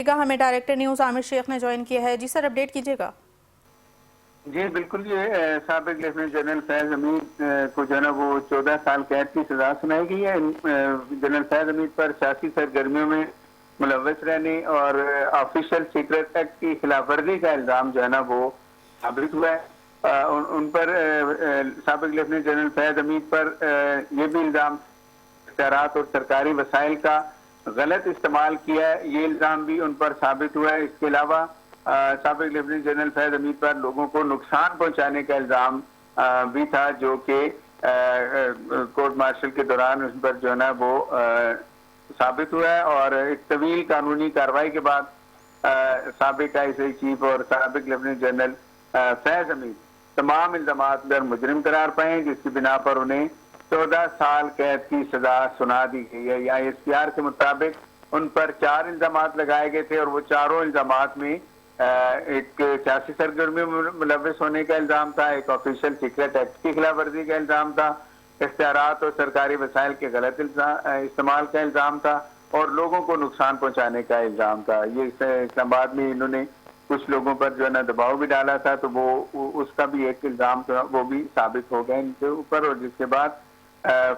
कीजिएगा, हमें director news Aamir Sheikh ने ज्वाइन किया है। जी सर, अपडेट कीजिएगा। जी बिल्कुल, ये साबिक लेफ्टिनेंट जनरल फैज हमीद को जो है ना वो 14 साल कैद की सजा सुनाई गई है। जनरल फैज हमीद पर सियासी सरगर्मियों में मुलव्वस रहने और ऑफिशियल सीक्रेट एक्ट की खिलाफवर्जी का इल्ज़ाम जो है ना वो साबित हुआ है। उन पर साबिक लेफ्टिनेंट जनरल फैज हमीद पर ये भी इल्ज़ाम इख्तियारात और सरकारी वसाइल का गलत इस्तेमाल किया है, ये इल्ज़ाम भी उन पर साबित हुआ है। इसके अलावा साबिक लेफ्टिनेंट जनरल फैज हमीद पर लोगों को नुकसान पहुंचाने का इल्ज़ाम भी था, जो कि कोर्ट मार्शल के दौरान उस पर जो है ना वो साबित हुआ है। और एक तवील कानूनी कार्रवाई के बाद साबिक ISI चीफ और साबिक लेफ्टिनेंट जनरल फैज हमीद तमाम इल्ज़ामात पर मुजरिम करार पाए, जिसकी बिना पर उन्हें 14 साल कैद की सजा सुना दी गई है। या ISPR के मुताबिक उन पर 4 इल्ज़ामात लगाए गए थे और वो चारों इल्ज़ामात में एक सियासी सरगर्मी में मुलव्वस होने का इल्ज़ाम था, एक ऑफिशियल सीक्रेट एक्ट की खिलाफ वर्जी का इल्ज़ाम था, इख्तियारात और सरकारी वसाइल के गलत इस्तेमाल का इल्ज़ाम था और लोगों को नुकसान पहुंचाने का इल्ज़ाम था। ये इस्लामाबाद में इन्होंने कुछ लोगों पर जो है ना दबाव भी डाला था, तो वो उसका भी एक इल्ज़ाम वो भी साबित हो गया इनके ऊपर। और जिसके बाद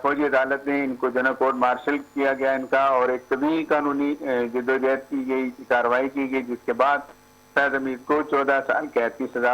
फौजी अदालत ने इनको जो है कोर्ट मार्शल किया गया इनका, और एक तवील कानूनी जद्दोजहद की गई, कार्रवाई की गई, जिसके बाद फैज हमीद को 14 साल कैद की सजा